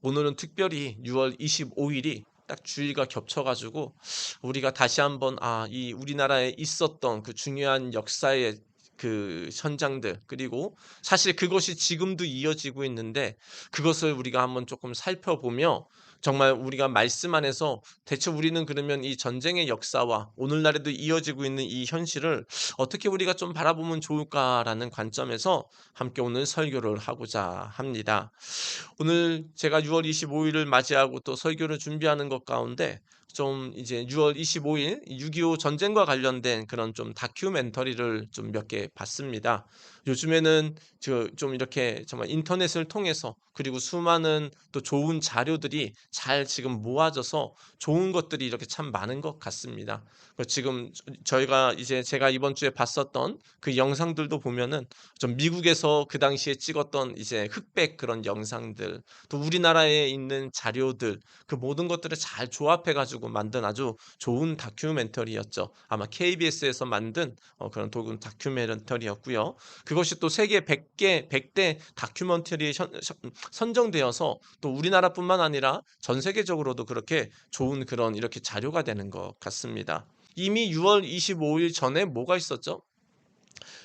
오늘은 특별히 6월 25일이 딱 주일과 겹쳐 가지고 우리가 다시 한번 이 우리나라에 있었던 그 중요한 역사의 그 현장들, 그리고 사실 그것이 지금도 이어지고 있는데 그것을 우리가 한번 조금 살펴보며 정말 우리가 말씀 안에서 대체 우리는 그러면 이 전쟁의 역사와 오늘날에도 이어지고 있는 이 현실을 어떻게 우리가 좀 바라보면 좋을까라는 관점에서 함께 오늘 설교를 하고자 합니다. 오늘 제가 6월 25일을 맞이하고 또 설교를 준비하는 것 가운데 좀 이제 6월 25일 6.25 전쟁과 관련된 그런 좀 다큐멘터리를 좀 몇 개 봤습니다. 요즘에는 좀 이렇게 정말 인터넷을 통해서, 그리고 수많은 또 좋은 자료들이 잘 지금 모아져서 좋은 것들이 이렇게 참 많은 것 같습니다. 지금 저희가 이제 제가 이번 주에 봤었던 그 영상들도 보면은 좀 미국에서 그 당시에 찍었던 이제 흑백 그런 영상들, 또 우리나라에 있는 자료들, 그 모든 것들을 잘 조합해 가지고 만든 아주 좋은 다큐멘터리였죠. 아마 KBS에서 만든 그런 도금 다큐멘터리였고요. 그것이 또 세계 100대 다큐멘터리에 선정되어서 또 우리나라뿐만 아니라 전 세계적으로도 그렇게 좋은 그런 이렇게 자료가 되는 것 같습니다. 이미 6월 25일 전에 뭐가 있었죠?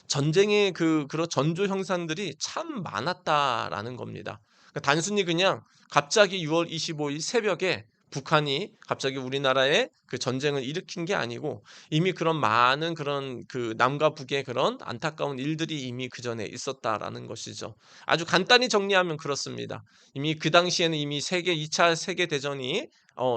전쟁의 그런 전조 형상들이 참 많았다라는 겁니다. 그러니까 단순히 그냥 갑자기 6월 25일 새벽에 북한이 갑자기 우리나라에 그 전쟁을 일으킨 게 아니고 이미 그런 많은 그런 그 남과 북의 그런 안타까운 일들이 이미 그전에 있었다라는 것이죠. 아주 간단히 정리하면 그렇습니다. 이미 그 당시에는 이미 2차 세계 대전이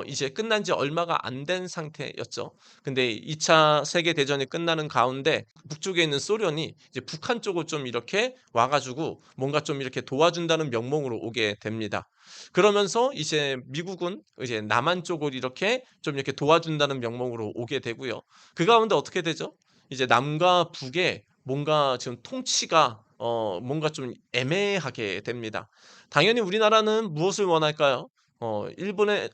이제 끝난 지 얼마가 안 된 상태였죠. 근데 2차 세계 대전이 끝나는 가운데 북쪽에 있는 소련이 이제 북한 쪽을 좀 이렇게 와 가지고 뭔가 좀 이렇게 도와준다는 명목으로 오게 됩니다. 그러면서 이제 미국은 이제 남한 쪽을 이렇게 좀 이렇게 도와준다는 명목으로 오게 되고요. 그 가운데 어떻게 되죠? 이제 남과 북의 뭔가 지금 통치가 뭔가 좀 애매하게 됩니다. 당연히 우리나라는 무엇을 원할까요? 일본의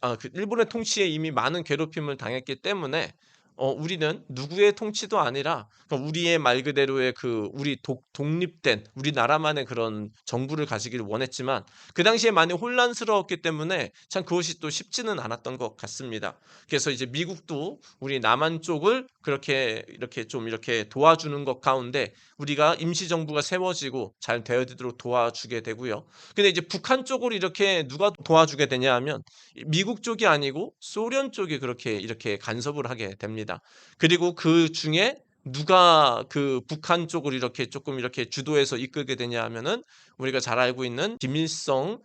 통치에 이미 많은 괴롭힘을 당했기 때문에 우리는 누구의 통치도 아니라 우리의 말 그대로의 우리 독립된 우리나라만의 그런 정부를 가지기를 원했지만 그 당시에 많이 혼란스러웠기 때문에 참 그것이 또 쉽지는 않았던 것 같습니다. 그래서 이제 미국도 우리 남한 쪽을 그렇게 이렇게 좀 이렇게 도와주는 것 가운데 우리가 임시정부가 세워지고 잘 되어지도록 도와주게 되고요. 근데 이제 북한 쪽으로 이렇게 누가 도와주게 되냐 하면 미국 쪽이 아니고 소련 쪽이 그렇게 이렇게 간섭을 하게 됩니다. 그리고 그중에 누가 그 북한 쪽을 이렇게 조금 이렇게 주도해서 이끌게 되냐 하면은 우리가 잘 알고 있는 김일성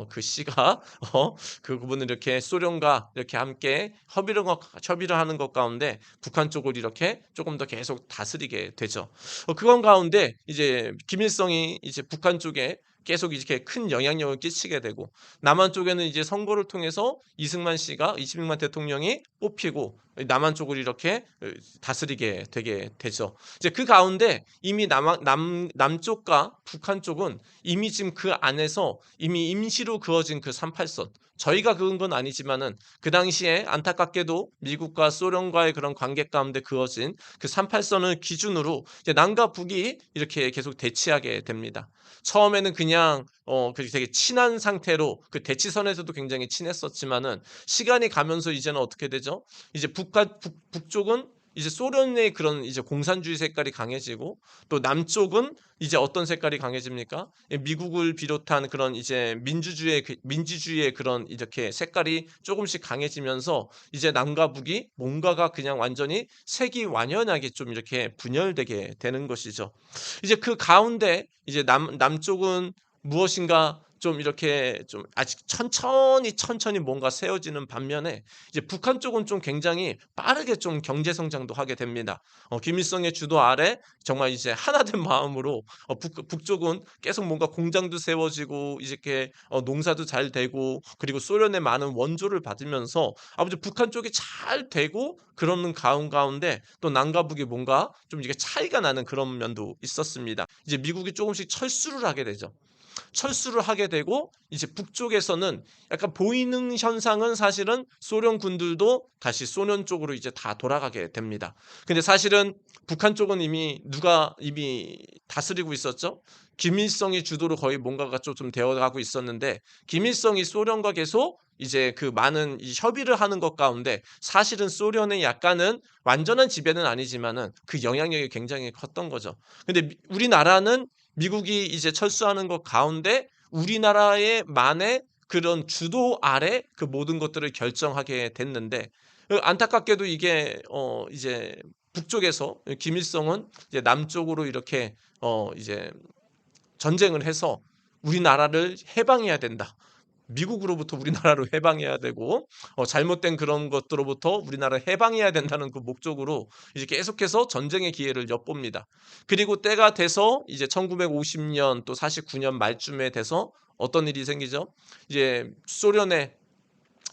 그 씨가 그분은 이렇게 소련과 이렇게 함께 협의를 하는 것 가운데 북한 쪽을 이렇게 조금 더 계속 다스리게 되죠. 그건 가운데 이제 김일성이 이제 북한 쪽에 계속 이렇게 큰 영향력을 끼치게 되고 남한 쪽에는 이제 선거를 통해서 이승만 대통령이 뽑히고 남한 쪽을 이렇게 다스리게 되게 되죠. 이제 그 가운데 이미 남쪽과 북한 쪽은 이미 지금 그 안에서 이미 임시로 그어진 그 38선, 저희가 그은 건 아니지만은 그 당시에 안타깝게도 미국과 소련과의 그런 관계 가운데 그어진 그 38선을 기준으로 이제 남과 북이 이렇게 계속 대치하게 됩니다. 처음에는 그냥 되게 친한 상태로 그 대치선에서도 굉장히 친했었지만은 시간이 가면서 이제는 어떻게 되죠? 이제 북쪽은 이제 소련의 그런 이제 공산주의 색깔이 강해지고 또 남쪽은 이제 어떤 색깔이 강해집니까? 미국을 비롯한 그런 이제 민주주의의 그런 이렇게 색깔이 조금씩 강해지면서 이제 남과 북이 뭔가가 그냥 완전히 색이 완연하게 좀 이렇게 분열되게 되는 것이죠. 이제 그 가운데 이제 남쪽은 무엇인가 좀 이렇게 좀 아직 천천히 뭔가 세워지는 반면에 이제 북한 쪽은 좀 굉장히 빠르게 좀 경제 성장도 하게 됩니다. 김일성의 주도 아래 정말 이제 하나된 마음으로 북쪽은 계속 뭔가 공장도 세워지고 이렇게 농사도 잘 되고 그리고 소련의 많은 원조를 받으면서 아무튼 북한 쪽이 잘 되고 그러는 가운데 또 남과 북이 뭔가 좀 이게 차이가 나는 그런 면도 있었습니다. 이제 미국이 조금씩 철수를 하게 되죠. 철수를 하게 되고 이제 북쪽에서는 약간 보이는 현상은 사실은 소련 군들도 다시 소련 쪽으로 이제 다 돌아가게 됩니다. 근데 사실은 북한 쪽은 이미 다스리고 있었죠. 김일성이 주도로 거의 뭔가가 좀 되어가고 있었는데 김일성이 소련과 계속 이제 그 많은 이 협의를 하는 것 가운데 사실은 소련의 약간은 완전한 지배는 아니지만은 그 영향력이 굉장히 컸던 거죠. 근데 우리나라는 미국이 이제 철수하는 것 가운데 우리나라의 만의 그런 주도 아래 그 모든 것들을 결정하게 됐는데 안타깝게도 이게 이제 북쪽에서 김일성은 이제 남쪽으로 이렇게 이제 전쟁을 해서 우리나라를 해방해야 된다. 미국으로부터 우리나라를 해방해야 되고 잘못된 그런 것들로부터 우리나라를 해방해야 된다는 그 목적으로 이제 계속해서 전쟁의 기회를 엿봅니다. 그리고 때가 돼서 이제 1950년 또 49년 말쯤에 돼서 어떤 일이 생기죠? 이제 소련의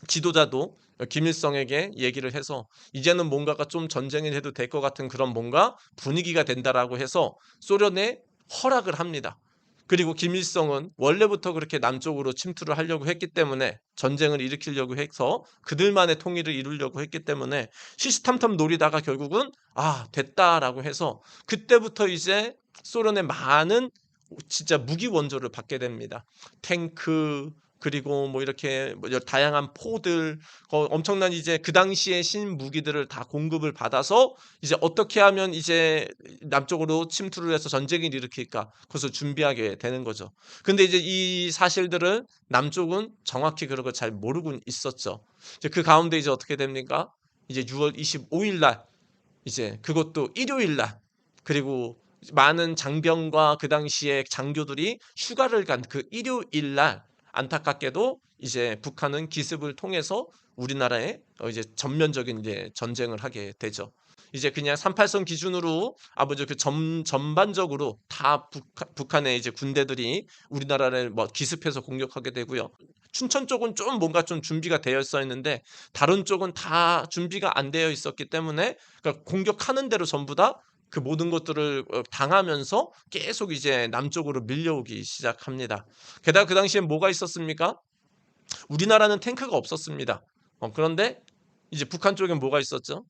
지도자도 김일성에게 얘기를 해서 이제는 뭔가가 좀 전쟁을 해도 될 것 같은 그런 뭔가 분위기가 된다라고 해서 소련에 허락을 합니다. 그리고 김일성은 원래부터 그렇게 남쪽으로 침투를 하려고 했기 때문에 전쟁을 일으키려고 해서 그들만의 통일을 이루려고 했기 때문에 시시탐탐 노리다가 결국은 됐다라고 해서 그때부터 이제 소련의 많은 진짜 무기 원조를 받게 됩니다. 탱크 그리고 뭐 이렇게 뭐 다양한 포들 엄청난 이제 그 당시에 신무기들을 다 공급을 받아서 이제 어떻게 하면 이제 남쪽으로 침투를 해서 전쟁을 일으킬까 그것을 준비하게 되는 거죠. 근데 이제 이 사실들을 남쪽은 정확히 그런 걸 잘 모르고 있었죠. 이제 그 가운데 이제 어떻게 됩니까? 이제 6월 25일 날 이제 그것도 일요일 날 그리고 많은 장병과 그 당시에 장교들이 휴가를 간 그 일요일 날 안타깝게도 이제 북한은 기습을 통해서 우리나라에 이제 전면적인 이제 전쟁을 하게 되죠. 이제 그냥 38선 기준으로 아버지 그 전반적으로 다 북한의 이제 군대들이 우리나라를 뭐 기습해서 공격하게 되고요. 춘천 쪽은 좀 뭔가 좀 준비가 되어 있었는데 다른 쪽은 다 준비가 안 되어 있었기 때문에 그러니까 공격하는 대로 전부 다 그 모든 것들을 당하면서 계속 이제 남쪽으로 밀려오기 시작합니다. 게다가 그 당시에 뭐가 있었습니까? 우리나라는 탱크가 없었습니다. 그런데 이제 북한 쪽엔 뭐가 있었죠?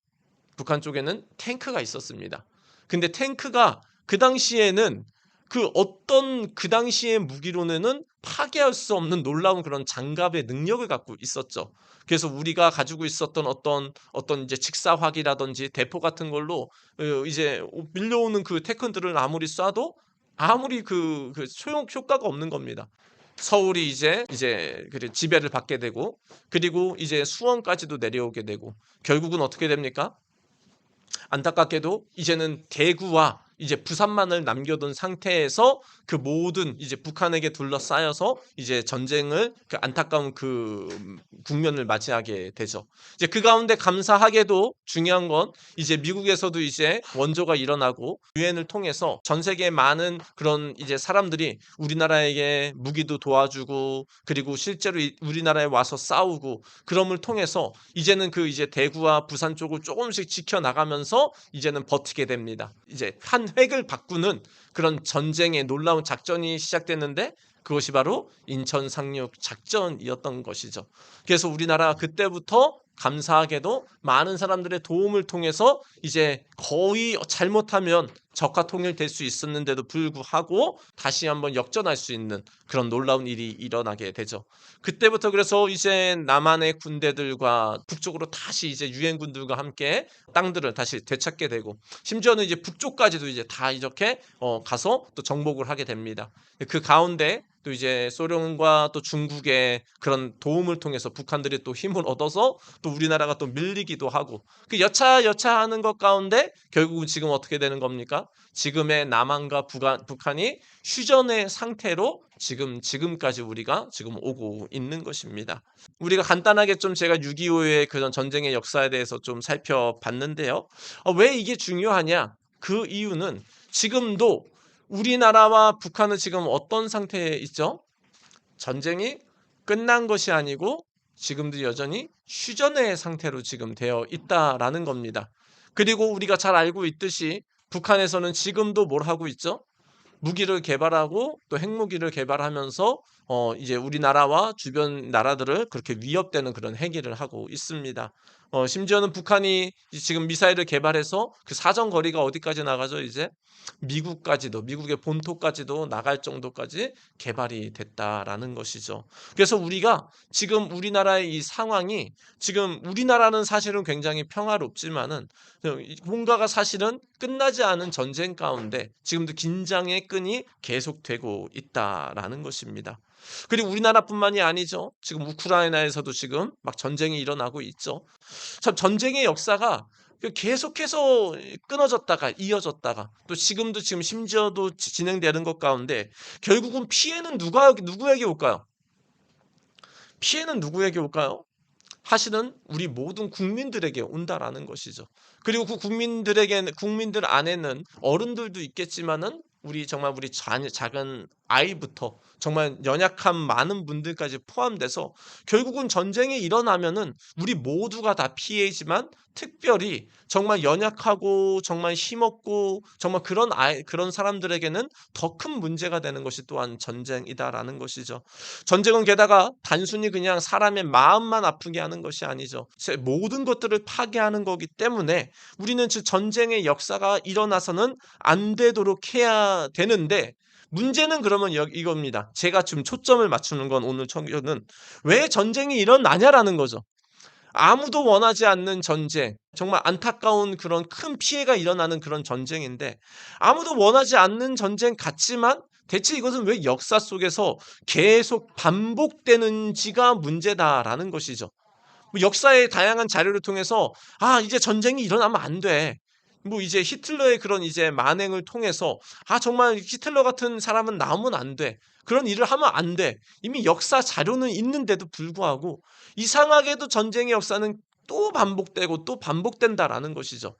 북한 쪽에는 탱크가 있었습니다. 근데 탱크가 그 당시에는 그 어떤 그 당시의 무기로는 파괴할 수 없는 놀라운 그런 장갑의 능력을 갖고 있었죠. 그래서 우리가 가지고 있었던 어떤 이제 직사화기라든지 대포 같은 걸로 이제 밀려오는 그 태클들을 아무리 쏴도 아무리 그 소용 효과가 없는 겁니다. 서울이 이제 그 지배를 받게 되고 그리고 이제 수원까지도 내려오게 되고 결국은 어떻게 됩니까? 안타깝게도 이제는 대구와 이제 부산만을 남겨둔 상태에서 그 모든 이제 북한에게 둘러싸여서 이제 전쟁을 그 안타까운 그 국면을 맞이하게 되죠. 이제 그 가운데 감사하게도 중요한 건 이제 미국에서도 이제 원조가 일어나고 유엔을 통해서 전 세계 많은 그런 이제 사람들이 우리나라에게 무기도 도와주고 그리고 실제로 우리나라에 와서 싸우고 그럼을 통해서 이제는 그 이제 대구와 부산 쪽을 조금씩 지켜나가면서 이제는 버티게 됩니다. 이제 한 획을 바꾸는 그런 전쟁의 놀라운 작전이 시작됐는데 그것이 바로 인천 상륙 작전이었던 것이죠. 그래서 우리나라가 그때부터 감사하게도 많은 사람들의 도움을 통해서 이제 거의 잘못하면 적화 통일될 수 있었는데도 불구하고 다시 한번 역전할 수 있는 그런 놀라운 일이 일어나게 되죠. 그때부터 그래서 이제 남한의 군대들과 북쪽으로 다시 이제 유엔군들과 함께 땅들을 다시 되찾게 되고 심지어는 이제 북쪽까지도 이제 다 이렇게 가서 또 정복을 하게 됩니다. 그 가운데 또 이제 소련과 또 중국의 그런 도움을 통해서 북한들이 또 힘을 얻어서 또 우리나라가 또 밀리기도 하고 그 여차하는 것 가운데 결국은 지금 어떻게 되는 겁니까? 지금의 남한과 북한이 휴전의 상태로 지금까지 우리가 지금 오고 있는 것입니다. 우리가 간단하게 좀 제가 6.25의 그런 전쟁의 역사에 대해서 좀 살펴봤는데요. 왜 이게 중요하냐? 그 이유는 지금도 우리나라와 북한은 지금 어떤 상태에 있죠? 전쟁이 끝난 것이 아니고 지금도 여전히 휴전의 상태로 지금 되어 있다라는 겁니다. 그리고 우리가 잘 알고 있듯이 북한에서는 지금도 뭘 하고 있죠? 무기를 개발하고 또 핵무기를 개발하면서 이제 우리나라와 주변 나라들을 그렇게 위협되는 그런 행위를 하고 있습니다. 심지어는 북한이 지금 미사일을 개발해서 그 사정거리가 어디까지 나가죠? 이제 미국까지도, 미국의 본토까지도 나갈 정도까지 개발이 됐다라는 것이죠. 그래서 우리가 지금 우리나라의 이 상황이, 지금 우리나라는 사실은 굉장히 평화롭지만은 뭔가가 사실은 끝나지 않은 전쟁 가운데 지금도 긴장의 끈이 계속되고 있다라는 것입니다. 그리고 우리나라뿐만이 아니죠. 지금 우크라이나에서도 지금 막 전쟁이 일어나고 있죠. 참 전쟁의 역사가 계속해서 끊어졌다가 이어졌다가 또 지금도 지금 심지어도 진행되는 것 가운데 결국은 피해는 누구에게 올까요? 피해는 누구에게 올까요? 사실은 우리 모든 국민들에게 온다라는 것이죠. 그리고 그 국민들 안에는 어른들도 있겠지만은 정말 우리 작은 아이부터 정말 연약한 많은 분들까지 포함돼서 결국은 전쟁이 일어나면은 우리 모두가 다 피해지만 특별히 정말 연약하고 정말 힘없고 정말 그런 사람들에게는 더 큰 문제가 되는 것이 또한 전쟁이다라는 것이죠. 전쟁은 게다가 단순히 그냥 사람의 마음만 아프게 하는 것이 아니죠. 모든 것들을 파괴하는 거기 때문에 우리는 전쟁의 역사가 일어나서는 안 되도록 해야 되는데, 문제는 그러면 이겁니다. 제가 지금 초점을 맞추는 건 오늘 청교는 왜 전쟁이 일어나냐라는 거죠. 아무도 원하지 않는 전쟁, 정말 안타까운 그런 큰 피해가 일어나는 그런 전쟁인데 아무도 원하지 않는 전쟁 같지만 대체 이것은 왜 역사 속에서 계속 반복되는지가 문제다라는 것이죠. 역사의 다양한 자료를 통해서 이제 전쟁이 일어나면 안 돼. 이제 히틀러의 그런 이제 만행을 통해서 정말 히틀러 같은 사람은 나오면 안 돼. 그런 일을 하면 안 돼. 이미 역사 자료는 있는데도 불구하고 이상하게도 전쟁의 역사는 또 반복되고 또 반복된다라는 것이죠.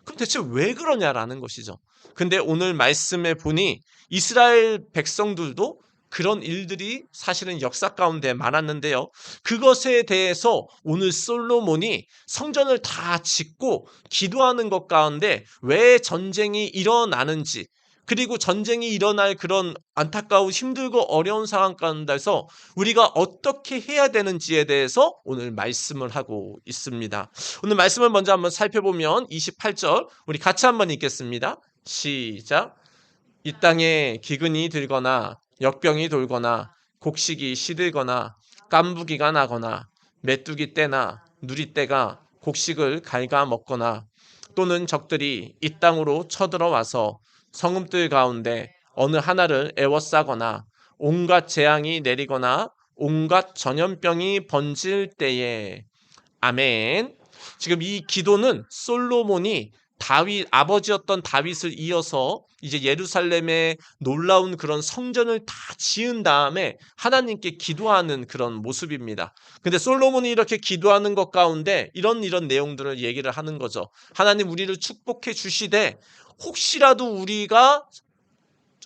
그럼 대체 왜 그러냐라는 것이죠. 근데 오늘 말씀에 보니 이스라엘 백성들도 그런 일들이 사실은 역사 가운데 많았는데요. 그것에 대해서 오늘 솔로몬이 성전을 다 짓고 기도하는 것 가운데 왜 전쟁이 일어나는지, 그리고 전쟁이 일어날 그런 안타까운 힘들고 어려운 상황 가운데서 우리가 어떻게 해야 되는지에 대해서 오늘 말씀을 하고 있습니다. 오늘 말씀을 먼저 한번 살펴보면 28절 우리 같이 한번 읽겠습니다. 시작. 이 땅에 기근이 들거나 역병이 돌거나 곡식이 시들거나 깐부기가 나거나 메뚜기 떼나 누리 떼가 곡식을 갉아먹거나 또는 적들이 이 땅으로 쳐들어와서 성읍들 가운데 어느 하나를 애워싸거나 온갖 재앙이 내리거나 온갖 전염병이 번질 때에. 아멘. 지금 이 기도는 솔로몬이 아버지였던 다윗을 이어서 이제 예루살렘에 놀라운 그런 성전을 다 지은 다음에 하나님께 기도하는 그런 모습입니다. 근데 솔로몬이 이렇게 기도하는 것 가운데 이런 내용들을 얘기를 하는 거죠. 하나님, 우리를 축복해 주시되 혹시라도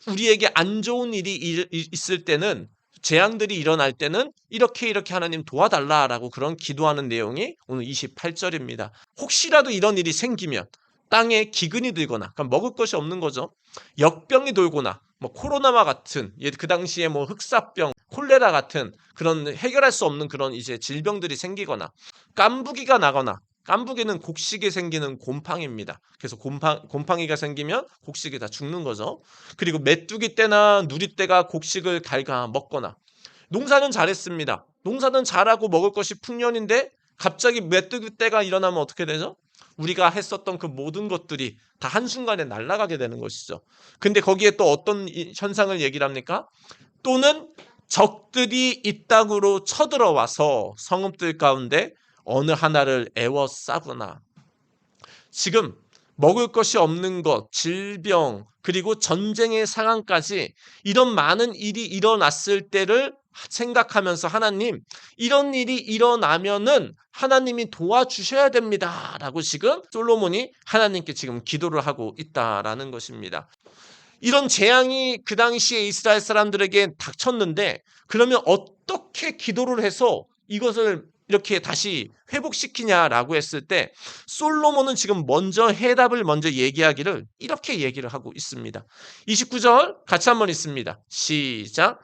우리에게 안 좋은 일이 있을 때는, 재앙들이 일어날 때는 이렇게 하나님 도와달라라고 그런 기도하는 내용이 오늘 28절입니다. 혹시라도 이런 일이 생기면 땅에 기근이 들거나, 그러니까 먹을 것이 없는 거죠. 역병이 돌거나 코로나와 같은 그 당시에 흑사병, 콜레라 같은 그런 해결할 수 없는 그런 이제 질병들이 생기거나 깐부기가 나거나, 깐부기는 곡식에 생기는 곰팡이입니다. 그래서 곰팡이가 생기면 곡식이 다 죽는 거죠. 그리고 메뚜기 떼나 누리 떼가 곡식을 갉아 먹거나, 농사는 잘했습니다. 농사는 잘하고 먹을 것이 풍년인데 갑자기 메뚜기 떼가 일어나면 어떻게 되죠? 우리가 했었던 그 모든 것들이 다 한순간에 날아가게 되는 것이죠. 근데 거기에 또 어떤 현상을 얘기를 합니까? 또는 적들이 이 땅으로 쳐들어와서 성읍들 가운데 어느 하나를 애워싸거나. 지금 먹을 것이 없는 것, 질병, 그리고 전쟁의 상황까지 이런 많은 일이 일어났을 때를 생각하면서 하나님, 이런 일이 일어나면은 하나님이 도와주셔야 됩니다 라고 지금 솔로몬이 하나님께 지금 기도를 하고 있다라는 것입니다. 이런 재앙이 그 당시에 이스라엘 사람들에게 닥쳤는데 그러면 어떻게 기도를 해서 이것을 이렇게 다시 회복시키냐라고 했을 때 솔로몬은 지금 해답을 먼저 얘기하기를 이렇게 얘기를 하고 있습니다. 29절 같이 한번 읽습니다. 시작.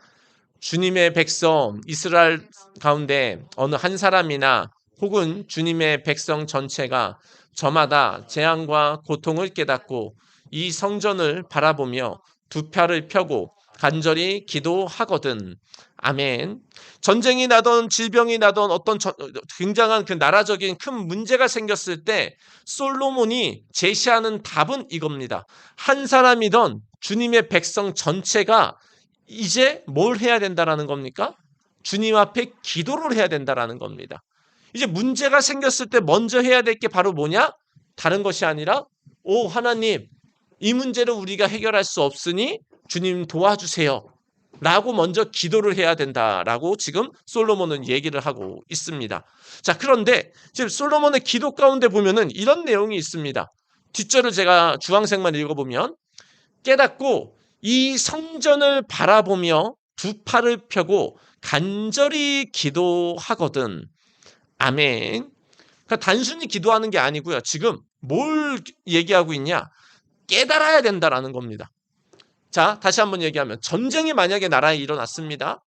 주님의 백성 이스라엘 가운데 어느 한 사람이나 혹은 주님의 백성 전체가 저마다 재앙과 고통을 깨닫고 이 성전을 바라보며 두 팔을 펴고 간절히 기도하거든. 아멘. 전쟁이 나던 질병이 나던 어떤 굉장한 그 나라적인 큰 문제가 생겼을 때 솔로몬이 제시하는 답은 이겁니다. 한 사람이던 주님의 백성 전체가 이제 뭘 해야 된다라는 겁니까? 주님 앞에 기도를 해야 된다라는 겁니다. 이제 문제가 생겼을 때 먼저 해야 될 게 바로 뭐냐? 다른 것이 아니라 오 하나님 이 문제를 우리가 해결할 수 없으니 주님 도와주세요. 라고 먼저 기도를 해야 된다라고 지금 솔로몬은 얘기를 하고 있습니다. 자, 그런데 지금 솔로몬의 기도 가운데 보면은 이런 내용이 있습니다. 뒷절을 제가 주황색만 읽어보면 깨닫고 이 성전을 바라보며 두 팔을 펴고 간절히 기도하거든. 아멘. 그러니까 단순히 기도하는 게 아니고요. 지금 뭘 얘기하고 있냐? 깨달아야 된다라는 겁니다. 자, 다시 한번 얘기하면 전쟁이 만약에 나라에 일어났습니다.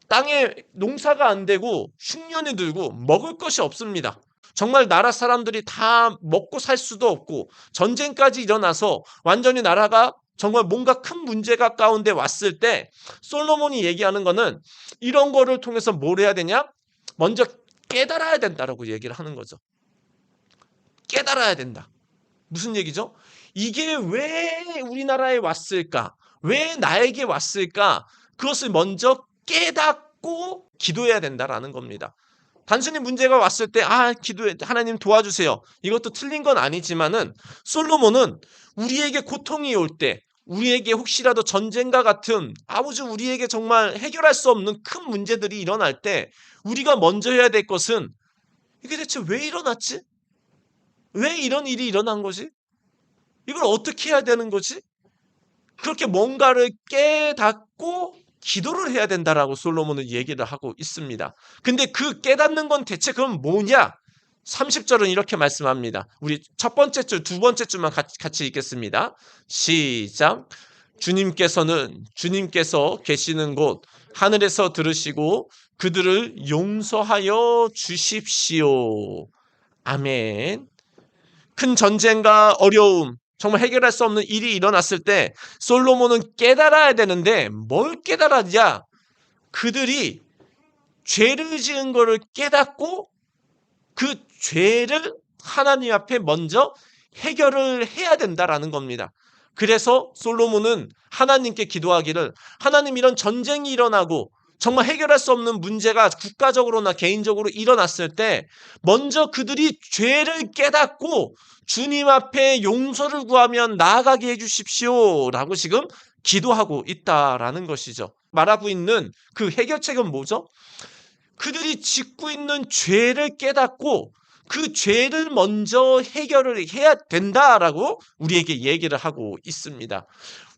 땅에 농사가 안 되고 흉년이 들고 먹을 것이 없습니다. 정말 나라 사람들이 다 먹고 살 수도 없고 전쟁까지 일어나서 완전히 나라가 정말 뭔가 큰 문제가 가운데 왔을 때 솔로몬이 얘기하는 거는 이런 거를 통해서 뭘 해야 되냐? 먼저 깨달아야 된다라고 얘기를 하는 거죠. 깨달아야 된다. 무슨 얘기죠? 이게 왜 우리나라에 왔을까? 왜 나에게 왔을까? 그것을 먼저 깨닫고 기도해야 된다라는 겁니다. 단순히 문제가 왔을 때 기도해 하나님 도와주세요. 이것도 틀린 건 아니지만은 솔로몬은 우리에게 고통이 올 때 우리에게 혹시라도 전쟁과 같은 아무튼 우리에게 정말 해결할 수 없는 큰 문제들이 일어날 때 우리가 먼저 해야 될 것은 이게 대체 왜 일어났지? 왜 이런 일이 일어난 거지? 이걸 어떻게 해야 되는 거지? 그렇게 뭔가를 깨닫고 기도를 해야 된다라고 솔로몬은 얘기를 하고 있습니다. 근데 그 깨닫는 건 대체 그럼 뭐냐? 30절은 이렇게 말씀합니다. 우리 첫 번째 줄, 두 번째 줄만 같이 읽겠습니다. 시작. 주님께서 계시는 곳 하늘에서 들으시고 그들을 용서하여 주십시오. 아멘. 큰 전쟁과 어려움, 정말 해결할 수 없는 일이 일어났을 때 솔로몬은 깨달아야 되는데 뭘 깨달았냐? 그들이 죄를 지은 것을 깨닫고 그 죄를 하나님 앞에 먼저 해결을 해야 된다라는 겁니다. 그래서 솔로몬은 하나님께 기도하기를 하나님 이런 전쟁이 일어나고 정말 해결할 수 없는 문제가 국가적으로나 개인적으로 일어났을 때 먼저 그들이 죄를 깨닫고 주님 앞에 용서를 구하면 나아가게 해주십시오 라고 지금 기도하고 있다라는 것이죠. 말하고 있는 그 해결책은 뭐죠? 그들이 짓고 있는 죄를 깨닫고 그 죄를 먼저 해결을 해야 된다라고 우리에게 얘기를 하고 있습니다.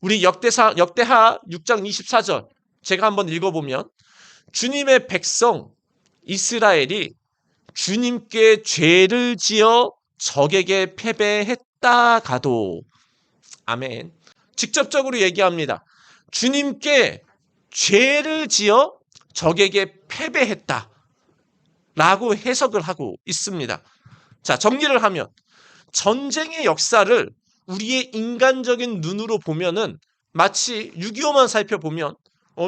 우리 역대하 6장 24절 제가 한번 읽어보면 주님의 백성 이스라엘이 주님께 죄를 지어 적에게 패배했다가도 아멘. 직접적으로 얘기합니다. 주님께 죄를 지어 적에게 패배했다 라고 해석을 하고 있습니다. 자, 정리를 하면 전쟁의 역사를 우리의 인간적인 눈으로 보면은 마치 6.25만 살펴보면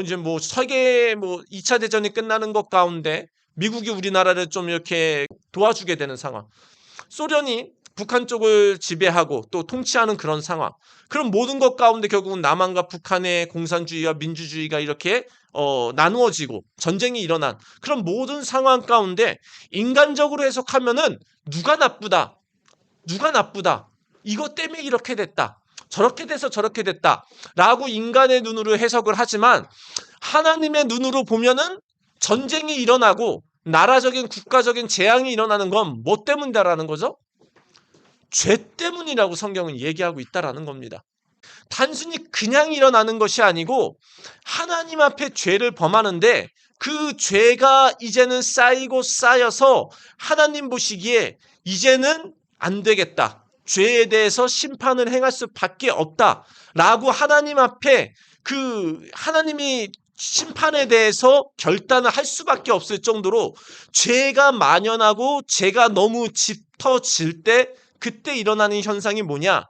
이제 뭐 세계 2차 대전이 끝나는 것 가운데 미국이 우리나라를 좀 이렇게 도와주게 되는 상황. 소련이 북한 쪽을 지배하고 또 통치하는 그런 상황. 그럼 모든 것 가운데 결국은 남한과 북한의 공산주의와 민주주의가 이렇게 나누어지고 전쟁이 일어난 그런 모든 상황 가운데 인간적으로 해석하면은 누가 나쁘다. 이것 때문에 이렇게 됐다. 저렇게 돼서 저렇게 됐다. 라고 인간의 눈으로 해석을 하지만 하나님의 눈으로 보면은 전쟁이 일어나고 나라적인 국가적인 재앙이 일어나는 건 뭐 때문이다라는 거죠? 죄 때문이라고 성경은 얘기하고 있다라는 겁니다. 단순히 그냥 일어나는 것이 아니고 하나님 앞에 죄를 범하는데 그 죄가 이제는 쌓이고 쌓여서 하나님 보시기에 이제는 안 되겠다. 죄에 대해서 심판을 행할 수밖에 없다라고 하나님 앞에 그 하나님이 심판에 대해서 결단을 할 수밖에 없을 정도로 죄가 만연하고 죄가 너무 짙어질 때 그때 일어나는 현상이 뭐냐?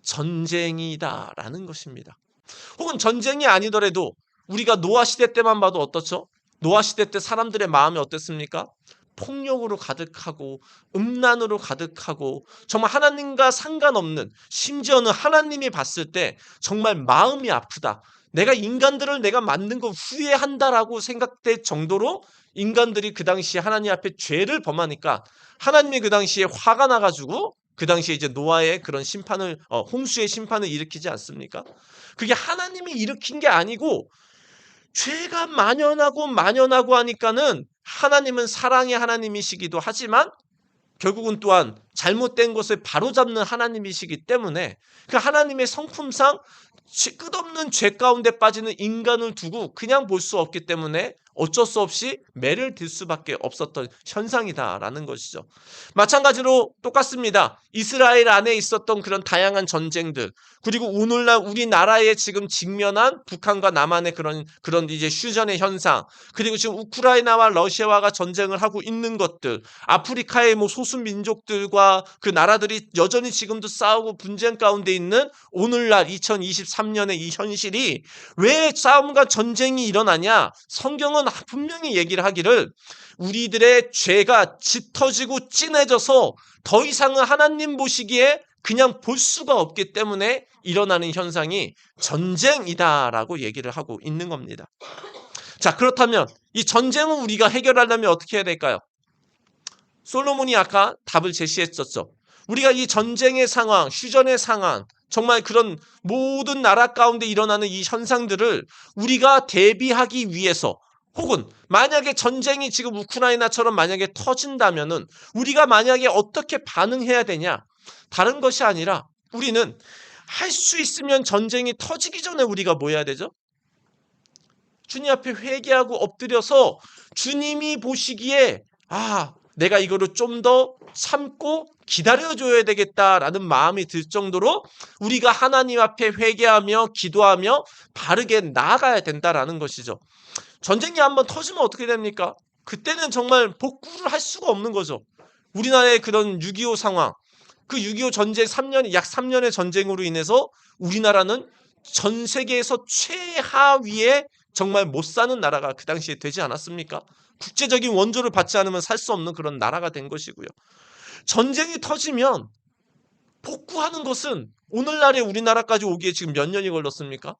전쟁이다라는 것입니다. 혹은 전쟁이 아니더라도 우리가 노아 시대 때만 봐도 어떻죠? 노아 시대 때 사람들의 마음이 어땠습니까? 폭력으로 가득하고 음란으로 가득하고 정말 하나님과 상관없는, 심지어는 하나님이 봤을 때 정말 마음이 아프다. 내가 인간들을 내가 만든 거 후회한다라고 생각될 정도로 인간들이 그 당시에 하나님 앞에 죄를 범하니까 하나님이 그 당시에 화가 나가지고 그 당시에 이제 노아의 그런 심판을 홍수의 심판을 일으키지 않습니까? 그게 하나님이 일으킨 게 아니고 죄가 만연하고 하니까는 하나님은 사랑의 하나님이시기도 하지만 결국은 또한 잘못된 것을 바로잡는 하나님이시기 때문에 그 하나님의 성품상 끝없는 죄 가운데 빠지는 인간을 두고 그냥 볼 수 없기 때문에 어쩔 수 없이 매를 들 수밖에 없었던 현상이다라는 것이죠. 마찬가지로 똑같습니다. 이스라엘 안에 있었던 그런 다양한 전쟁들, 그리고 오늘날 우리나라에 지금 직면한 북한과 남한의 그런 이제 휴전의 현상, 그리고 지금 우크라이나와 러시아가 전쟁을 하고 있는 것들, 아프리카의 뭐 소수 민족들과 그 나라들이 여전히 지금도 싸우고 분쟁 가운데 있는 오늘날 2023년의 이 현실이 왜 싸움과 전쟁이 일어나냐? 성경은 분명히 얘기를 하기를 우리들의 죄가 짙어지고 진해져서 더 이상은 하나님 보시기에 그냥 볼 수가 없기 때문에 일어나는 현상이 전쟁이다라고 얘기를 하고 있는 겁니다. 자, 그렇다면 이 전쟁을 우리가 해결하려면 어떻게 해야 될까요? 솔로몬이 아까 답을 제시했었죠. 우리가 이 전쟁의 상황, 휴전의 상황, 정말 그런 모든 나라 가운데 일어나는 이 현상들을 우리가 대비하기 위해서 혹은 만약에 전쟁이 지금 우크라이나처럼 만약에 터진다면은 우리가 만약에 어떻게 반응해야 되냐? 다른 것이 아니라 우리는 할 수 있으면 전쟁이 터지기 전에 우리가 뭐 해야 되죠? 주님 앞에 회개하고 엎드려서 주님이 보시기에 내가 이거를 좀 더 참고 기다려줘야 되겠다라는 마음이 들 정도로 우리가 하나님 앞에 회개하며 기도하며 바르게 나아가야 된다라는 것이죠. 전쟁이 한번 터지면 어떻게 됩니까? 그때는 정말 복구를 할 수가 없는 거죠. 우리나라의 그런 6.25 상황, 그 6.25 전쟁 약 3년의 전쟁으로 인해서 우리나라는 전 세계에서 최하위에 정말 못 사는 나라가 그 당시에 되지 않았습니까? 국제적인 원조를 받지 않으면 살 수 없는 그런 나라가 된 것이고요. 전쟁이 터지면 복구하는 것은 오늘날의 우리나라까지 오기에 지금 몇 년이 걸렸습니까?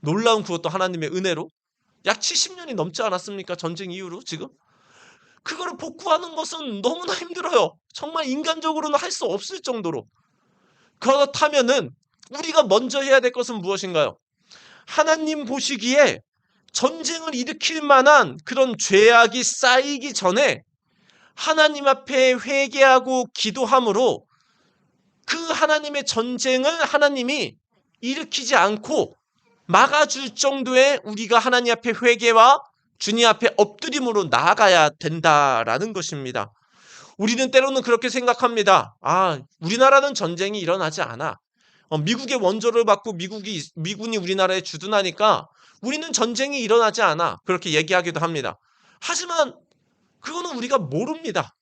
놀라운 그것도 하나님의 은혜로 약 70년이 넘지 않았습니까? 전쟁 이후로 지금? 그거를 복구하는 것은 너무나 힘들어요. 정말 인간적으로는 할 수 없을 정도로. 그렇다면은 우리가 먼저 해야 될 것은 무엇인가요? 하나님 보시기에 전쟁을 일으킬 만한 그런 죄악이 쌓이기 전에 하나님 앞에 회개하고 기도함으로 그 하나님의 전쟁을 하나님이 일으키지 않고 막아줄 정도의 우리가 하나님 앞에 회개와 주님 앞에 엎드림으로 나아가야 된다라는 것입니다. 우리는 때로는 그렇게 생각합니다. 우리나라는 전쟁이 일어나지 않아. 미국의 원조를 받고 미군이 우리나라에 주둔하니까 우리는 전쟁이 일어나지 않아. 그렇게 얘기하기도 합니다. 하지만 그거는 우리가 모릅니다.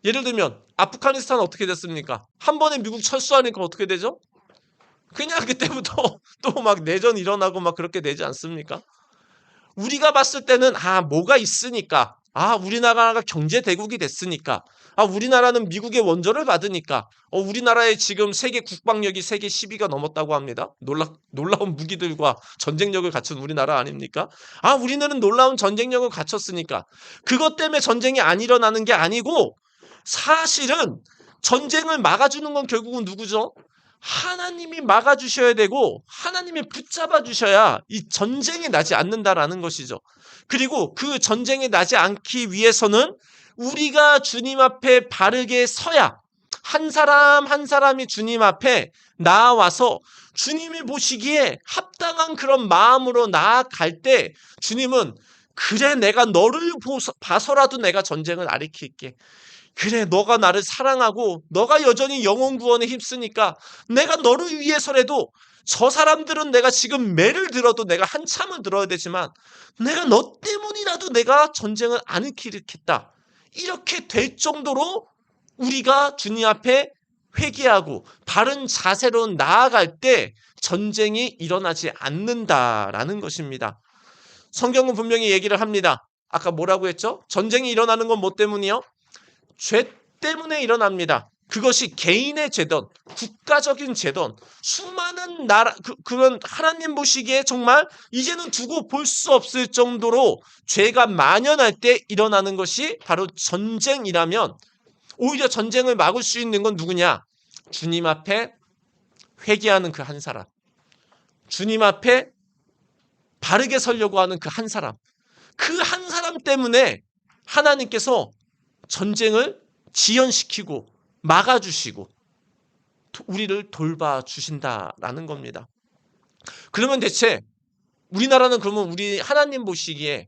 예를 들면 아프가니스탄 어떻게 됐습니까? 한 번에 미국 철수하니까 어떻게 되죠? 그냥 그때부터 또 막 내전 일어나고 막 그렇게 되지 않습니까? 우리가 봤을 때는 뭐가 있으니까, 우리나라가 경제 대국이 됐으니까, 우리나라는 미국의 원조를 받으니까, 우리나라의 지금 세계 국방력이 세계 10위가 넘었다고 합니다. 놀라운 무기들과 전쟁력을 갖춘 우리나라 아닙니까? 우리는 놀라운 전쟁력을 갖췄으니까 그것 때문에 전쟁이 안 일어나는 게 아니고 사실은 전쟁을 막아주는 건 결국은 누구죠? 하나님이 막아주셔야 되고 하나님이 붙잡아 주셔야 이 전쟁이 나지 않는다라는 것이죠. 그리고 그 전쟁이 나지 않기 위해서는 우리가 주님 앞에 바르게 서야 한 사람 한 사람이 주님 앞에 나와서 주님이 보시기에 합당한 그런 마음으로 나아갈 때 주님은 그래 내가 너를 봐서라도 내가 전쟁을 아리킬게. 그래, 너가 나를 사랑하고 너가 여전히 영혼 구원에 힘쓰니까 내가 너를 위해서라도 저 사람들은 내가 지금 매를 들어도 내가 한참을 들어야 되지만 내가 너 때문이라도 내가 전쟁을 안 일으키겠다. 이렇게 될 정도로 우리가 주님 앞에 회개하고 바른 자세로 나아갈 때 전쟁이 일어나지 않는다라는 것입니다. 성경은 분명히 얘기를 합니다. 아까 뭐라고 했죠? 전쟁이 일어나는 건 뭐 때문이요? 죄 때문에 일어납니다. 그것이 개인의 죄든 국가적인 죄든 수많은 나라 그런 하나님 보시기에 정말 이제는 두고 볼 수 없을 정도로 죄가 만연할 때 일어나는 것이 바로 전쟁이라면 오히려 전쟁을 막을 수 있는 건 누구냐? 주님 앞에 회개하는 그 한 사람. 주님 앞에 바르게 서려고 하는 그 한 사람. 그 한 사람 때문에 하나님께서 전쟁을 지연시키고 막아주시고 우리를 돌봐주신다라는 겁니다. 그러면 대체 우리나라는 그러면 우리 하나님 보시기에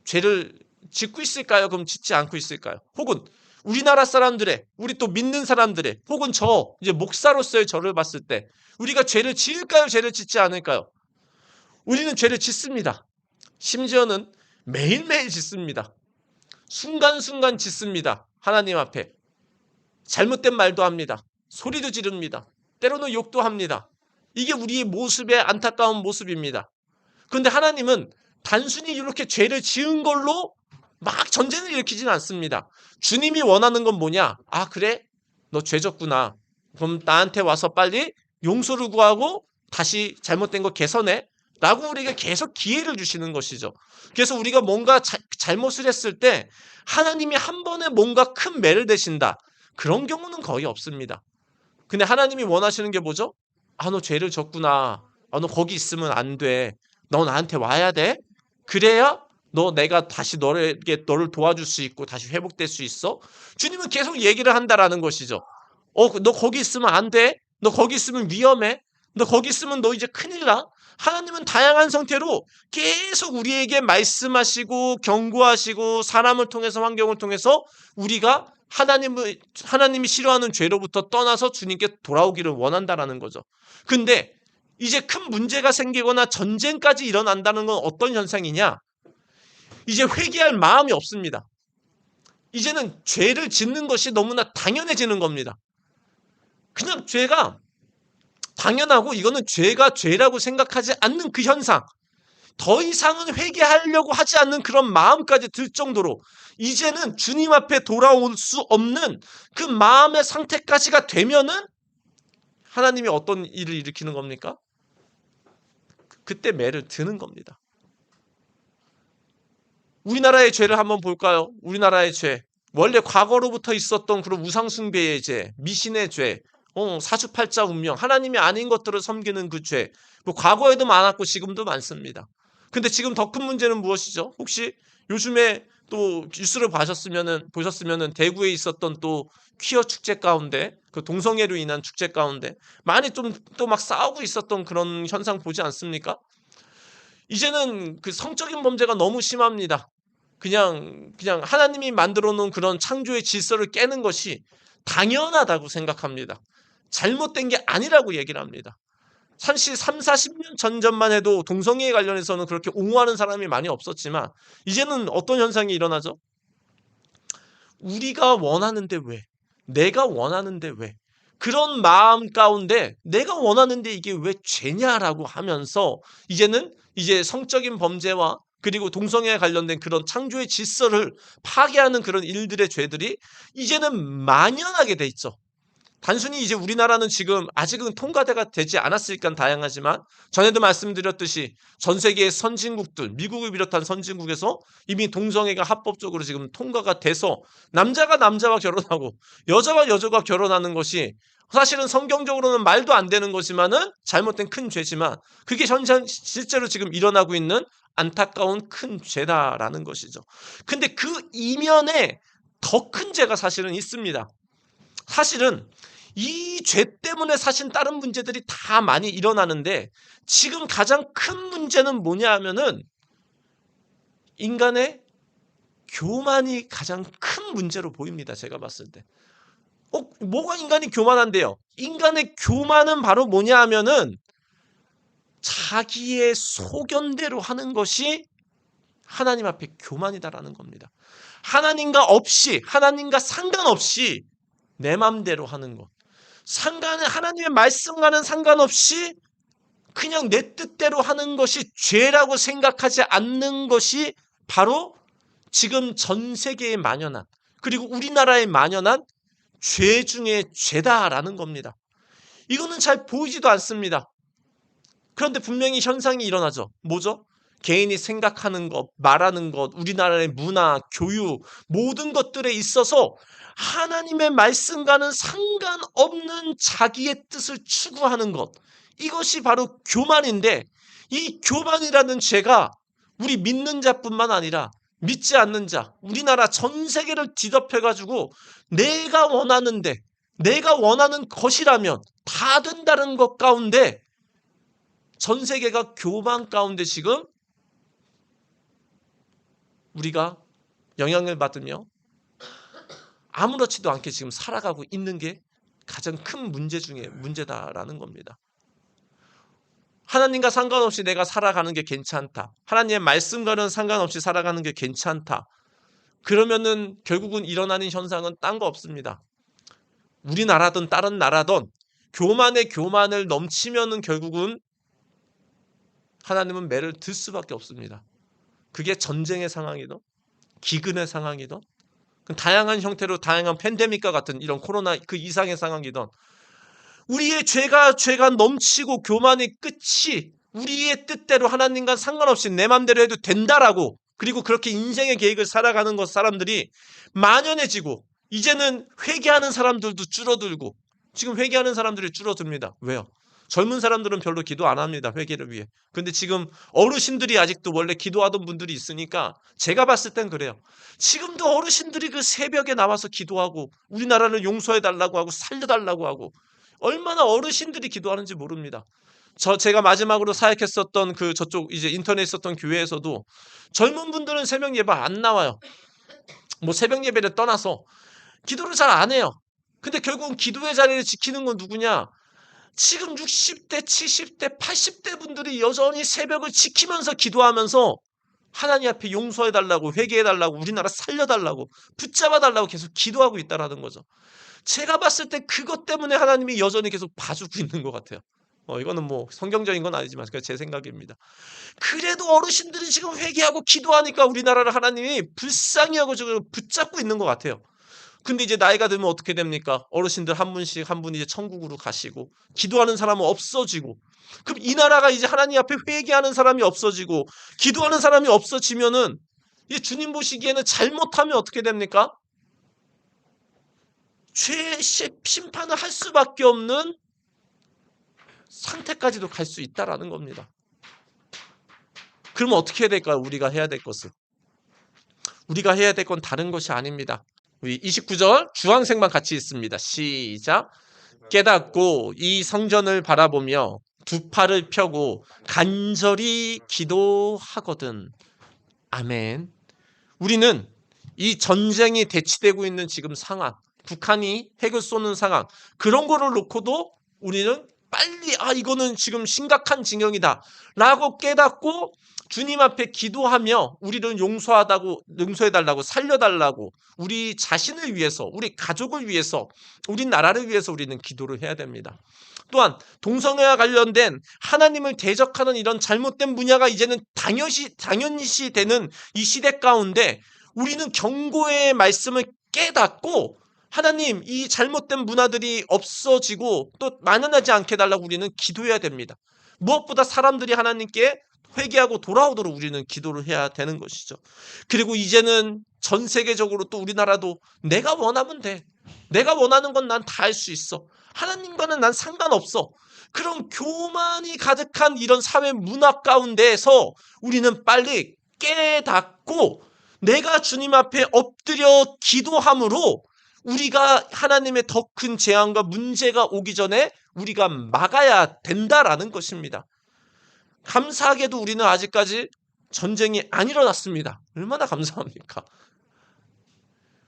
죄를 짓고 있을까요? 그럼 짓지 않고 있을까요? 혹은 우리나라 사람들의 우리 또 믿는 사람들의 혹은 저 이제 목사로서의 저를 봤을 때 우리가 죄를 지을까요? 죄를 짓지 않을까요? 우리는 죄를 짓습니다. 심지어는 매일매일 짓습니다. 순간순간 짓습니다. 하나님 앞에 잘못된 말도 합니다. 소리도 지릅니다. 때로는 욕도 합니다. 이게 우리의 모습의 안타까운 모습입니다. 그런데 하나님은 단순히 이렇게 죄를 지은 걸로 막 전쟁을 일으키지는 않습니다. 주님이 원하는 건 뭐냐? 아, 그래? 너 죄 졌구나. 그럼 나한테 와서 빨리 용서를 구하고 다시 잘못된 거 개선해. 라고 우리에게 계속 기회를 주시는 것이죠. 그래서 우리가 뭔가 잘못을 했을 때 하나님이 한 번에 뭔가 큰 매를 대신다. 그런 경우는 거의 없습니다. 근데 하나님이 원하시는 게 뭐죠? 아, 너 죄를 졌구나. 아, 너 거기 있으면 안 돼. 너 나한테 와야 돼. 그래야 내가 다시 너를 도와줄 수 있고 다시 회복될 수 있어. 주님은 계속 얘기를 한다라는 것이죠. 너 거기 있으면 안 돼. 너 거기 있으면 위험해. 너 거기 있으면 너 이제 큰일 나. 하나님은 다양한 형태로 계속 우리에게 말씀하시고 경고하시고 사람을 통해서 환경을 통해서 우리가 하나님이 싫어하는 죄로부터 떠나서 주님께 돌아오기를 원한다라는 거죠. 근데 이제 큰 문제가 생기거나 전쟁까지 일어난다는 건 어떤 현상이냐? 이제 회개할 마음이 없습니다. 이제는 죄를 짓는 것이 너무나 당연해지는 겁니다. 그냥 죄가 당연하고 이거는 죄가 죄라고 생각하지 않는 그 현상. 더 이상은 회개하려고 하지 않는 그런 마음까지 들 정도로 이제는 주님 앞에 돌아올 수 없는 그 마음의 상태까지가 되면은 하나님이 어떤 일을 일으키는 겁니까? 그때 매를 드는 겁니다. 우리나라의 죄를 한번 볼까요? 우리나라의 죄. 원래 과거로부터 있었던 그런 우상숭배의 죄, 미신의 죄, 사주팔자 운명, 하나님이 아닌 것들을 섬기는 그 죄. 뭐 과거에도 많았고 지금도 많습니다. 근데 지금 더 큰 문제는 무엇이죠? 혹시 요즘에 또 뉴스를 보셨으면은 대구에 있었던 또 퀴어 축제 가운데 그 동성애로 인한 축제 가운데 많이 좀 또 막 싸우고 있었던 그런 현상 보지 않습니까? 이제는 그 성적인 범죄가 너무 심합니다. 그냥 하나님이 만들어 놓은 그런 창조의 질서를 깨는 것이 당연하다고 생각합니다. 잘못된 게 아니라고 얘기를 합니다. 사실 30-40년 전만 해도 동성애에 관련해서는 그렇게 옹호하는 사람이 많이 없었지만 이제는 어떤 현상이 일어나죠? 우리가 원하는데 왜? 내가 원하는데 왜? 그런 마음 가운데 내가 원하는데 이게 왜 죄냐라고 하면서 이제는 이제 성적인 범죄와 그리고 동성애에 관련된 그런 창조의 질서를 파괴하는 그런 일들의 죄들이 이제는 만연하게 돼 있죠. 단순히 이제 우리나라는 지금 아직은 통과가 되지 않았으니까 다양하지만 전에도 말씀드렸듯이 전 세계의 선진국들, 미국을 비롯한 선진국에서 이미 동성애가 합법적으로 지금 통과가 돼서 남자가 남자와 결혼하고 여자와 여자가 결혼하는 것이 사실은 성경적으로는 말도 안 되는 것이지만은 잘못된 큰 죄지만 그게 실제로 지금 일어나고 있는 안타까운 큰 죄다라는 것이죠. 근데 그 이면에 더 큰 죄가 사실은 있습니다. 사실은 이 죄 때문에 사실 다른 문제들이 다 많이 일어나는데 지금 가장 큰 문제는 뭐냐 하면은 인간의 교만이 가장 큰 문제로 보입니다. 제가 봤을 때. 뭐가 인간이 교만한데요? 인간의 교만은 바로 뭐냐 하면은 자기의 소견대로 하는 것이 하나님 앞에 교만이다라는 겁니다. 하나님과 상관없이 내 맘대로 하는 것. 하나님의 말씀과는 상관없이 그냥 내 뜻대로 하는 것이 죄라고 생각하지 않는 것이 바로 지금 전 세계에 만연한, 그리고 우리나라에 만연한 죄 중에 죄다라는 겁니다. 이거는 잘 보이지도 않습니다. 그런데 분명히 현상이 일어나죠. 뭐죠? 개인이 생각하는 것, 말하는 것, 우리나라의 문화, 교육, 모든 것들에 있어서 하나님의 말씀과는 상관없는 자기의 뜻을 추구하는 것. 이것이 바로 교만인데, 이 교만이라는 죄가 우리 믿는 자뿐만 아니라 믿지 않는 자, 우리나라 전 세계를 뒤덮여가지고 내가 원하는 것이라면 다 된다는 것 가운데 전 세계가 교만 가운데 지금 우리가 영향을 받으며 아무렇지도 않게 지금 살아가고 있는 게 가장 큰 문제 중에 문제다라는 겁니다. 하나님과 상관없이 내가 살아가는 게 괜찮다. 하나님의 말씀과는 상관없이 살아가는 게 괜찮다. 그러면은 결국은 일어나는 현상은 딴 거 없습니다. 우리나라든 다른 나라든 교만에 교만을 넘치면은 결국은 하나님은 매를 들 수밖에 없습니다. 그게 전쟁의 상황이든 기근의 상황이든 다양한 형태로 다양한 팬데믹과 같은 이런 코로나 그 이상의 상황이든 우리의 죄가 넘치고 교만의 끝이 우리의 뜻대로 하나님과 상관없이 내 맘대로 해도 된다라고, 그리고 그렇게 인생의 계획을 살아가는 것 사람들이 만연해지고 이제는 회개하는 사람들도 줄어들고, 지금 회개하는 사람들이 줄어듭니다. 왜요? 젊은 사람들은 별로 기도 안 합니다. 회개를 위해. 근데 지금 어르신들이 아직도 원래 기도하던 분들이 있으니까 제가 봤을 땐 그래요. 지금도 어르신들이 그 새벽에 나와서 기도하고 우리나라를 용서해달라고 하고 살려달라고 하고 얼마나 어르신들이 기도하는지 모릅니다. 제가 마지막으로 사역했었던 그 저쪽 이제 인터넷에 있었던 교회에서도 젊은 분들은 새벽 예배 안 나와요. 뭐 새벽 예배를 떠나서 기도를 잘 안 해요. 근데 결국은 기도의 자리를 지키는 건 누구냐? 지금 60대, 70대, 80대 분들이 여전히 새벽을 지키면서 기도하면서 하나님 앞에 용서해달라고, 회개해달라고, 우리나라 살려달라고, 붙잡아달라고 계속 기도하고 있다라는 거죠. 제가 봤을 때 그것 때문에 하나님이 여전히 계속 봐주고 있는 것 같아요. 이거는 뭐 성경적인 건 아니지만 제 생각입니다. 그래도 어르신들이 지금 회개하고 기도하니까 우리나라를 하나님이 불쌍히 하고 지금 붙잡고 있는 것 같아요. 근데 이제 나이가 들면 어떻게 됩니까? 어르신들 한 분씩 한 분이 이제 천국으로 가시고 기도하는 사람은 없어지고, 그럼 이 나라가 이제 하나님 앞에 회개하는 사람이 없어지고 기도하는 사람이 없어지면은 이 주님 보시기에는 잘못하면 어떻게 됩니까? 죄 심판을 할 수밖에 없는 상태까지도 갈 수 있다라는 겁니다. 그러면 어떻게 해야 될까요? 우리가 해야 될 것은. 우리가 해야 될 건 다른 것이 아닙니다. 우리 29절 주황색만 같이 있습니다. 시작. 깨닫고 이 성전을 바라보며 두 팔을 펴고 간절히 기도하거든. 아멘. 우리는 이 전쟁이 대치되고 있는 지금 상황, 북한이 핵을 쏘는 상황, 그런 거를 놓고도 우리는 빨리 이거는 지금 심각한 진영이다 라고 깨닫고 주님 앞에 기도하며 우리를 용서해달라고, 살려달라고, 우리 자신을 위해서, 우리 가족을 위해서, 우리 나라를 위해서 우리는 기도를 해야 됩니다. 또한 동성애와 관련된 하나님을 대적하는 이런 잘못된 분야가 이제는 당연시 되는 이 시대 가운데 우리는 경고의 말씀을 깨닫고 하나님, 이 잘못된 문화들이 없어지고 또 만연하지 않게 해달라고 우리는 기도해야 됩니다. 무엇보다 사람들이 하나님께 회개하고 돌아오도록 우리는 기도를 해야 되는 것이죠. 그리고 이제는 전 세계적으로 또 우리나라도 내가 원하면 돼. 내가 원하는 건 난 다 할 수 있어. 하나님과는 난 상관없어. 그런 교만이 가득한 이런 사회 문화 가운데에서 우리는 빨리 깨닫고 내가 주님 앞에 엎드려 기도함으로 우리가 하나님의 더 큰 재앙과 문제가 오기 전에 우리가 막아야 된다라는 것입니다. 감사하게도 우리는 아직까지 전쟁이 안 일어났습니다. 얼마나 감사합니까?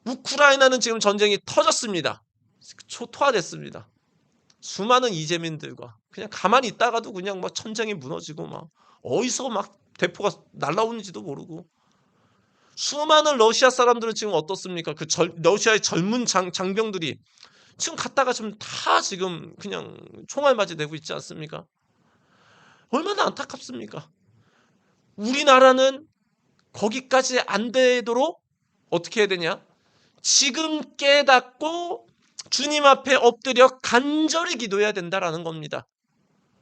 우크라이나는 지금 전쟁이 터졌습니다. 초토화됐습니다. 수많은 이재민들과 그냥 가만히 있다가도 그냥 막 천장이 무너지고 막 어디서 막 대포가 날라오는지도 모르고, 수많은 러시아 사람들은 지금 어떻습니까? 러시아의 젊은 장병들이 지금 갔다가 지금 다 지금 그냥 총알 맞이되고 있지 않습니까? 얼마나 안타깝습니까? 우리나라는 거기까지 안 되도록 어떻게 해야 되냐? 지금 깨닫고 주님 앞에 엎드려 간절히 기도해야 된다라는 겁니다.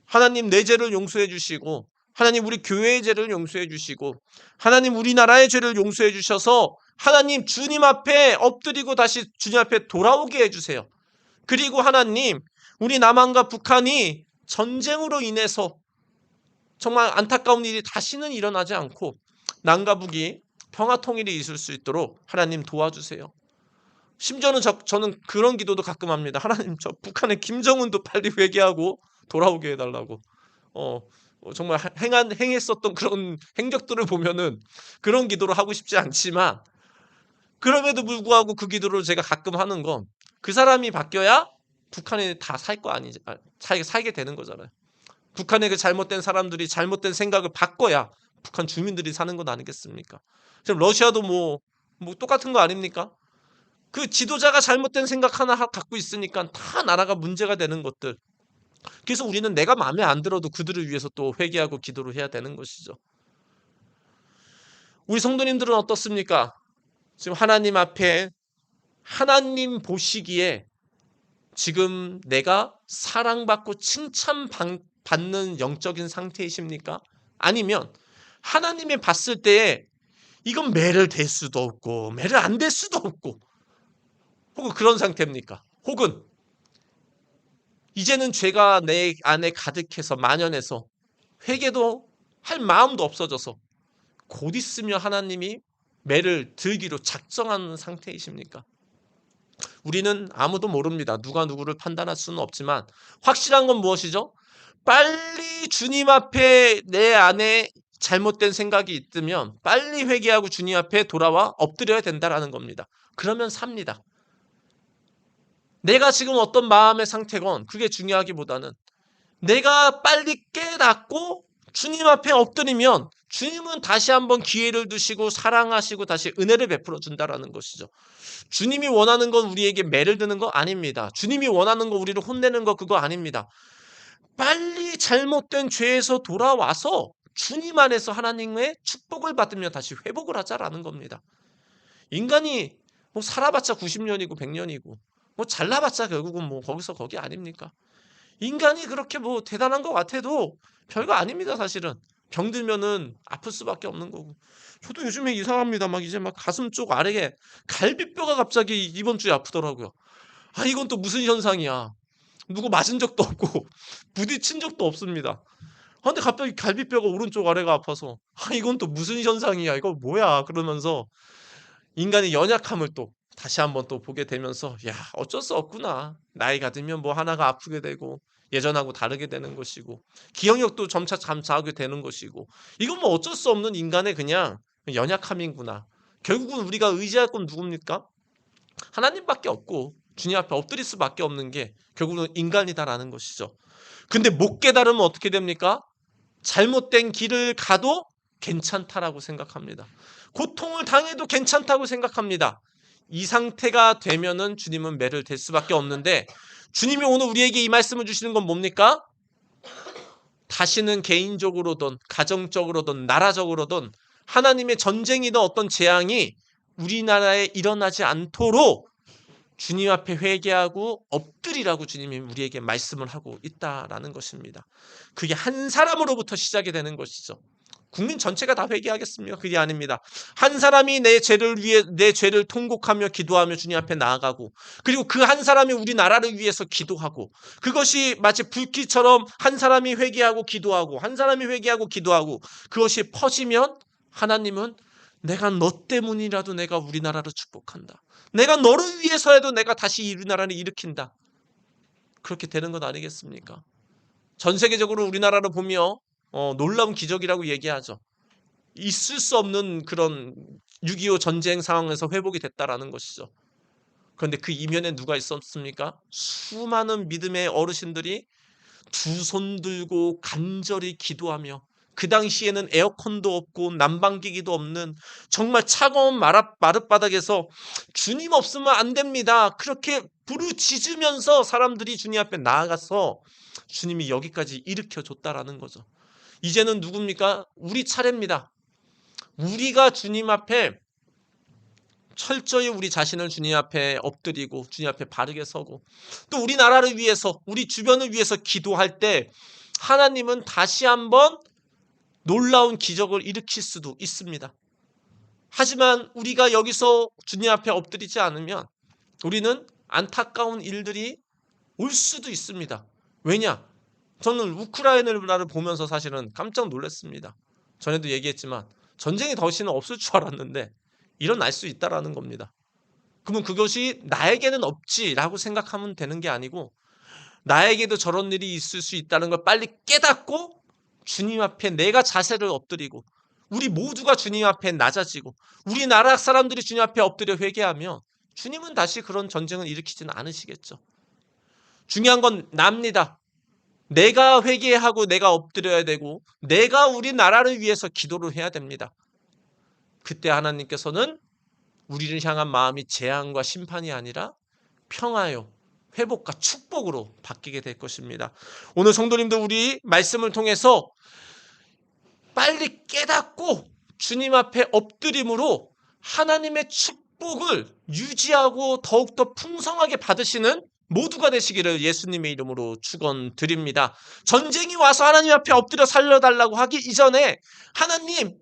하나님 내 죄를 용서해 주시고, 하나님 우리 교회의 죄를 용서해 주시고, 하나님 우리나라의 죄를 용서해 주셔서 하나님 주님 앞에 엎드리고 다시 주님 앞에 돌아오게 해주세요. 그리고 하나님, 우리 남한과 북한이 전쟁으로 인해서 정말 안타까운 일이 다시는 일어나지 않고 남과 북이 평화 통일이 있을 수 있도록 하나님 도와주세요. 심지어는 저는 그런 기도도 가끔 합니다. 하나님, 저 북한의 김정은도 빨리 회개하고 돌아오게 해달라고. 정말 행했었던 그런 행적들을 보면은 그런 기도를 하고 싶지 않지만, 그럼에도 불구하고 그 기도를 제가 가끔 하는 건, 그 사람이 바뀌어야 북한이 다 살 거 아니지, 살게 되는 거잖아요. 북한의 그 잘못된 사람들이 잘못된 생각을 바꿔야 북한 주민들이 사는 건 아니겠습니까? 지금 러시아도 뭐 똑같은 거 아닙니까? 그 지도자가 잘못된 생각 하나 갖고 있으니까 다 나라가 문제가 되는 것들. 그래서 우리는 내가 마음에 안 들어도 그들을 위해서 또 회개하고 기도를 해야 되는 것이죠. 우리 성도님들은 어떻습니까? 지금 하나님 앞에, 하나님 보시기에 지금 내가 사랑받고 칭찬받는 영적인 상태이십니까? 아니면 하나님이 봤을 때에 이건 매를 댈 수도 없고 매를 안 댈 수도 없고, 혹은 그런 상태입니까? 혹은 이제는 죄가 내 안에 가득해서 만연해서 회개도 할 마음도 없어져서 곧 있으면 하나님이 매를 들기로 작정하는 상태이십니까? 우리는 아무도 모릅니다. 누가 누구를 판단할 수는 없지만 확실한 건 무엇이죠? 빨리 주님 앞에 내 안에 잘못된 생각이 있으면 빨리 회개하고 주님 앞에 돌아와 엎드려야 된다라는 겁니다. 그러면 삽니다. 내가 지금 어떤 마음의 상태건 그게 중요하기보다는 내가 빨리 깨닫고 주님 앞에 엎드리면 주님은 다시 한번 기회를 두시고 사랑하시고 다시 은혜를 베풀어 준다라는 것이죠. 주님이 원하는 건 우리에게 매를 드는 거 아닙니다. 주님이 원하는 거 우리를 혼내는 거 그거 아닙니다. 빨리 잘못된 죄에서 돌아와서 주님 안에서 하나님의 축복을 받으며 다시 회복을 하자라는 겁니다. 인간이 뭐 살아봤자 90년이고 100년이고 뭐 잘나봤자 결국은 뭐 거기서 거기 아닙니까? 인간이 그렇게 뭐 대단한 것 같아도 별거 아닙니다, 사실은. 병들면은 아플 수밖에 없는 거고. 저도 요즘에 이상합니다. 막 이제 막 가슴 쪽 아래에 갈비뼈가 갑자기 이번 주에 아프더라고요. 아, 이건 또 무슨 현상이야. 누구 맞은 적도 없고 부딪힌 적도 없습니다. 아, 근데 갑자기 갈비뼈가 오른쪽 아래가 아파서 아, 이건 또 무슨 현상이야. 이거 뭐야. 그러면서 인간의 연약함을 또 다시 한번 또 보게 되면서, 야, 어쩔 수 없구나. 나이가 들면 뭐 하나가 아프게 되고 예전하고 다르게 되는 것이고 기억력도 점차 감퇴하게 되는 것이고, 이건 뭐 어쩔 수 없는 인간의 그냥 연약함이구나. 결국은 우리가 의지할 건 누굽니까? 하나님밖에 없고 주님 앞에 엎드릴 수밖에 없는 게 결국은 인간이다라는 것이죠. 근데 못 깨달으면 어떻게 됩니까? 잘못된 길을 가도 괜찮다라고 생각합니다. 고통을 당해도 괜찮다고 생각합니다. 이 상태가 되면은 주님은 매를 댈 수밖에 없는데, 주님이 오늘 우리에게 이 말씀을 주시는 건 뭡니까? 다시는 개인적으로든 가정적으로든 나라적으로든 하나님의 전쟁이든 어떤 재앙이 우리나라에 일어나지 않도록 주님 앞에 회개하고 엎드리라고 주님이 우리에게 말씀을 하고 있다라는 것입니다. 그게 한 사람으로부터 시작이 되는 것이죠. 국민 전체가 다 회개하겠습니까? 그게 아닙니다. 한 사람이 내 죄를 위해 내 죄를 통곡하며 기도하며 주님 앞에 나아가고, 그리고 그 한 사람이 우리나라를 위해서 기도하고, 그것이 마치 불길처럼 한 사람이 회개하고 기도하고 한 사람이 회개하고 기도하고 그것이 퍼지면 하나님은 내가 너 때문이라도 내가 우리나라를 축복한다. 내가 너를 위해서라도 내가 다시 우리나라를 일으킨다. 그렇게 되는 것 아니겠습니까? 전 세계적으로 우리나라를 보며 놀라운 기적이라고 얘기하죠. 있을 수 없는 그런 6.25 전쟁 상황에서 회복이 됐다라는 것이죠. 그런데 그 이면에 누가 있었습니까? 수많은 믿음의 어르신들이 두 손 들고 간절히 기도하며, 그 당시에는 에어컨도 없고 난방기기도 없는 정말 차가운 마룻바닥에서 주님 없으면 안 됩니다, 그렇게 부르짖으면서 사람들이 주님 앞에 나아가서 주님이 여기까지 일으켜 줬다라는 거죠. 이제는 누굽니까? 우리 차례입니다. 우리가 주님 앞에 철저히 우리 자신을 주님 앞에 엎드리고 주님 앞에 바르게 서고, 또 우리나라를 위해서, 우리 주변을 위해서 기도할 때 하나님은 다시 한번 놀라운 기적을 일으킬 수도 있습니다. 하지만 우리가 여기서 주님 앞에 엎드리지 않으면 우리는 안타까운 일들이 올 수도 있습니다. 왜냐? 저는 우크라이나를 보면서 사실은 깜짝 놀랐습니다. 전에도 얘기했지만 전쟁이 다시는 없을 줄 알았는데 일어날 수 있다라는 겁니다. 그러면 그것이 나에게는 없지라고 생각하면 되는 게 아니고, 나에게도 저런 일이 있을 수 있다는 걸 빨리 깨닫고 주님 앞에 내가 자세를 엎드리고, 우리 모두가 주님 앞에 낮아지고, 우리나라 사람들이 주님 앞에 엎드려 회개하면 주님은 다시 그런 전쟁을 일으키지는 않으시겠죠. 중요한 건 납니다. 내가 회개하고 내가 엎드려야 되고, 내가 우리나라를 위해서 기도를 해야 됩니다. 그때 하나님께서는 우리를 향한 마음이 재앙과 심판이 아니라 평화요, 회복과 축복으로 바뀌게 될 것입니다. 오늘 성도님들, 우리 말씀을 통해서 빨리 깨닫고 주님 앞에 엎드림으로 하나님의 축복을 유지하고 더욱더 풍성하게 받으시는 모두가 되시기를 예수님의 이름으로 축원드립니다. 전쟁이 와서 하나님 앞에 엎드려 살려달라고 하기 이전에, 하나님,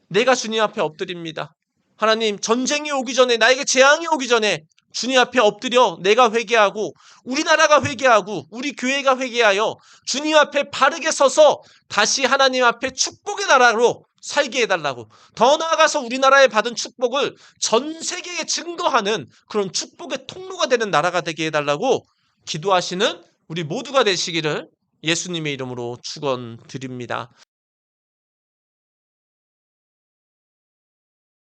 내가 주님 앞에 엎드립니다. 하나님, 전쟁이 오기 전에, 나에게 재앙이 오기 전에 주님 앞에 엎드려 내가 회개하고, 우리나라가 회개하고, 우리 교회가 회개하여 주님 앞에 바르게 서서 다시 하나님 앞에 축복의 나라로 살게 해달라고, 더 나아가서 우리나라에 받은 축복을 전 세계에 증거하는 그런 축복의 통로가 되는 나라가 되게 해달라고 기도하시는 우리 모두가 되시기를 예수님의 이름으로 축원드립니다.